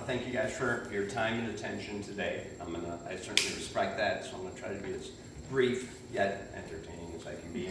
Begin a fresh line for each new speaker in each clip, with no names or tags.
thank you guys for your time and attention today. I certainly respect that, so I'm gonna try to be as brief yet entertaining as I can be.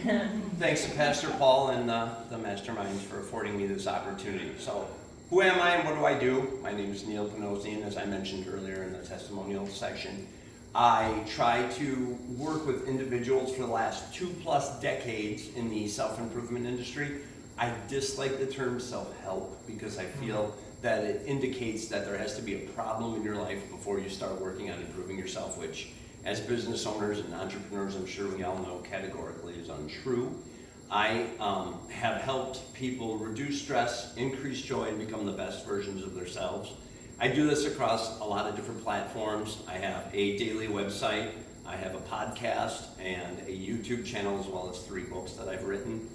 Thanks to Pastor Paul and the Masterminds for affording me this opportunity. So, who am I and what do I do? My name is Neil Panosian, as I mentioned earlier in the testimonial section. I try to work with individuals for the last 2+ decades in the self-improvement industry. I dislike the term self-help because I feel that it indicates that there has to be a problem in your life before you start working on improving yourself, which as business owners and entrepreneurs, I'm sure we all know categorically is untrue. I have helped people reduce stress, increase joy, and become the best versions of themselves. I do this across a lot of different platforms. I have a daily website, I have a podcast, and a YouTube channel, as well as 3 books that I've written.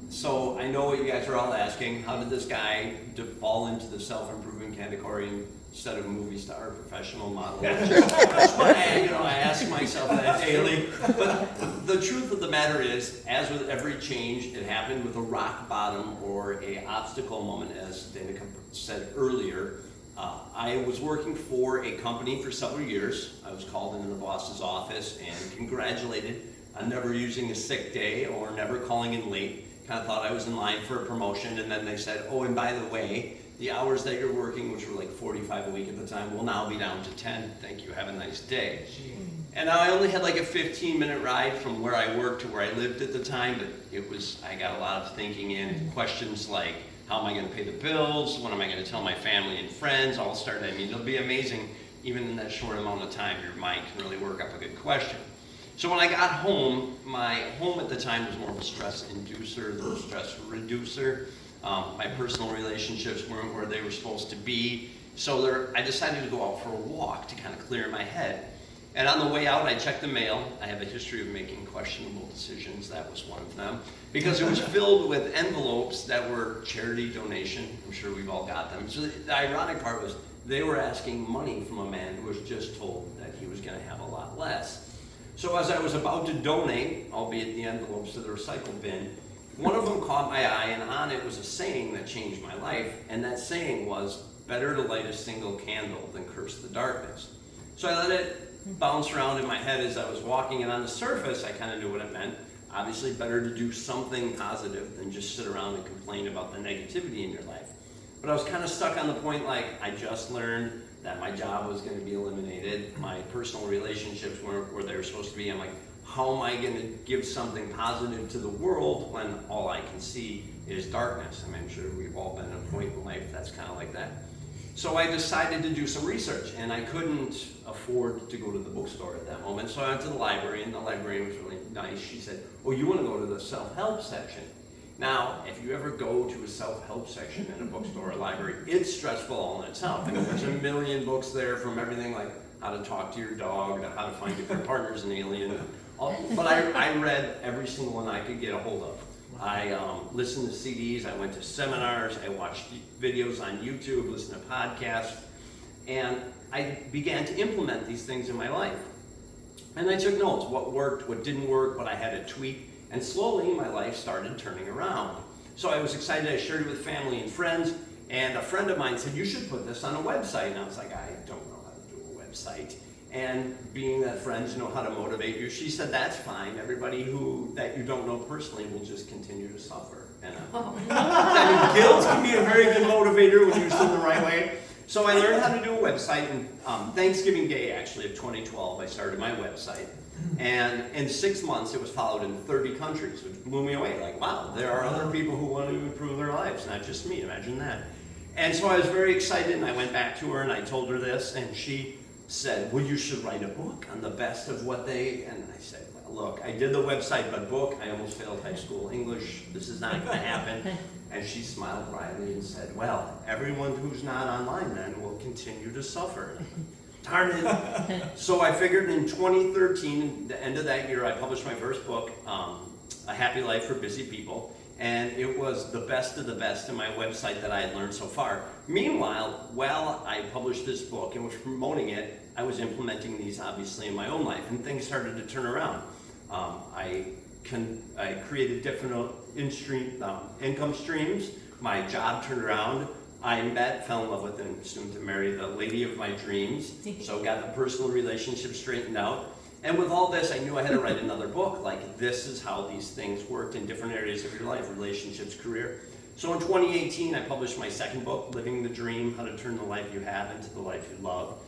So I know what you guys are all asking. How did this guy fall into the self-improvement category instead of a movie star or professional model? That's why I ask myself that daily. But the truth of the matter is, as with every change, it happened with a rock bottom or a obstacle moment, as Danica said earlier. I was working for a company for several years. I was called into the boss's office and congratulated on never using a sick day or never calling in late. Kind of thought I was in line for a promotion, and then they said, oh, and by the way, the hours that you're working, which were like 45 a week at the time, will now be down to 10. Thank you, have a nice day. And I only had like a 15-minute ride from where I worked to where I lived at the time, but I got a lot of thinking in, questions like, how am I gonna pay the bills? What am I gonna tell my family and friends? All started, it'll be amazing, even in that short amount of time, your mind can really work up a good question. So when I got home, my home at the time was more of a stress inducer than a stress reducer. My personal relationships weren't where they were supposed to be. So I decided to go out for a walk to kind of clear my head. And on the way out, I checked the mail. I have a history of making questionable decisions. That was one of them. Because it was filled with envelopes that were charity donation. I'm sure we've all got them. So the ironic part was they were asking money from a man who was just told that he was going to have a lot less. So as I was about to donate, albeit the envelopes to the recycle bin, one of them caught my eye, and on it was a saying that changed my life, and that saying was, better to light a single candle than curse the darkness. So I let it bounce around in my head as I was walking, and on the surface, I kind of knew what it meant. Obviously, better to do something positive than just sit around and complain about the negativity in your life. But I was kind of stuck on the point, like, I just learned that my job was going to be eliminated, my personal relationships weren't where they were supposed to be. I'm like, how am I going to give something positive to the world when all I can see is darkness? I'm sure we've all been at a point in life that's kind of like that. So I decided to do some research, and I couldn't afford to go to the bookstore at that moment, so I went to the library, and the librarian was really nice. She said, oh, you want to go to the self-help section? Now, if you ever go to a self-help section in a bookstore or a library, it's stressful all in itself. There's a million books there, from everything like how to talk to your dog to how to find if your partner's an alien. But I read every single one I could get a hold of. I listened to CDs, I went to seminars, I watched videos on YouTube, listened to podcasts, and I began to implement these things in my life. And I took notes, what worked, what didn't work, what I had to tweak. And slowly, my life started turning around. So I was excited. I shared it with family and friends. And a friend of mine said, you should put this on a website. And I was like, I don't know how to do a website. And being that friends know how to motivate you, she said, that's fine. Everybody that you don't know personally will just continue to suffer. And guilt can be a very good motivator when used in the right way. So I learned how to do a website. And Thanksgiving Day, actually, of 2012, I started my website. And in 6 months, it was followed in 30 countries, which blew me away. Like, wow, there are other people who want to improve their lives, not just me. Imagine that. And so I was very excited, and I went back to her, and I told her this, and she said, well, you should write a book on the best of what they... And I said, well, look, I did the website, but book, I almost failed high school English. This is not going to happen. And she smiled brightly and said, well, everyone who's not online then will continue to suffer. Darn it. So I figured in 2013, the end of that year, I published my first book, A Happy Life for Busy People. And it was the best of the best in my website that I had learned so far. Meanwhile, while I published this book and was promoting it, I was implementing these obviously in my own life, and things started to turn around. I created different income streams. My job turned around. I met, fell in love with, and soon to marry the lady of my dreams. So got the personal relationship straightened out. And with all this, I knew I had to write another book. Like, this is how these things worked in different areas of your life, relationships, career. So in 2018, I published my second book, Living the Dream, How to Turn the Life You Have into the Life You Love.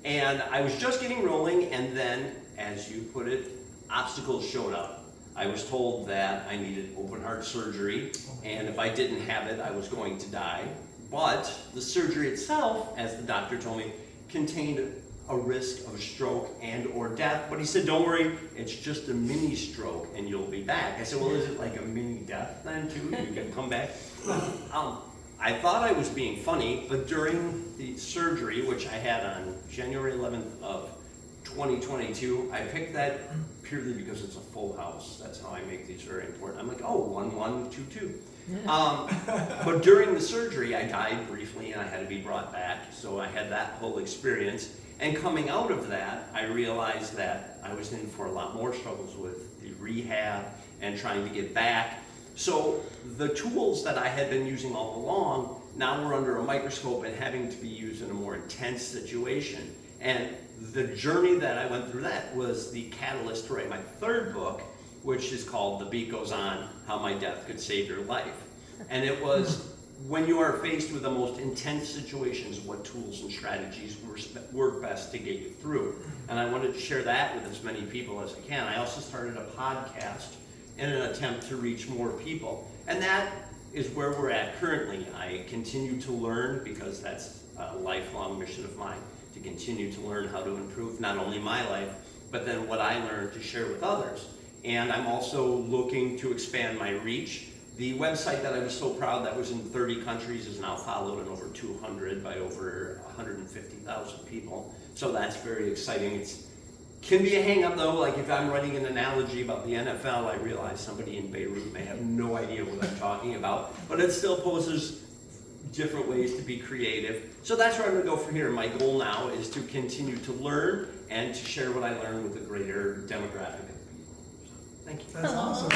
And I was just getting rolling, and then, as you put it, obstacles showed up. I was told that I needed open heart surgery, and if I didn't have it, I was going to die. But the surgery itself, as the doctor told me, contained a risk of stroke and or death. But he said, don't worry, it's just a mini stroke and you'll be back. I said, well, is it like a mini death then too? You can come back? I thought I was being funny, but during the surgery, which I had on January 11th of 2022, I picked that purely because it's a full house. That's how I make these very important. I'm like, oh, 1122. But during the surgery, I died briefly and I had to be brought back. So I had that whole experience. And coming out of that, I realized that I was in for a lot more struggles with the rehab and trying to get back. So the tools that I had been using all along now were under a microscope and having to be used in a more intense situation. And the journey that I went through that was the catalyst to write my third book, which is called The Beat Goes On, How My Death Could Save Your Life. And it was when you are faced with the most intense situations, what tools and strategies work best to get you through. And I wanted to share that with as many people as I can. I also started a podcast in an attempt to reach more people. And that is where we're at currently. I continue to learn because that's a lifelong mission of mine, to continue to learn how to improve not only my life, but then what I learned to share with others. And I'm also looking to expand my reach. The website that I was so proud that was in 30 countries is now followed in over 200 by over 150,000 people. So that's very exciting. It can be a hang up though, like if I'm writing an analogy about the NFL, I realize somebody in Beirut may have no idea what I'm talking about, but it still poses different ways to be creative. So that's where I'm gonna go from here. My goal now is to continue to learn and to share what I learn with a greater demographic of people. So, thank you.
That's awesome.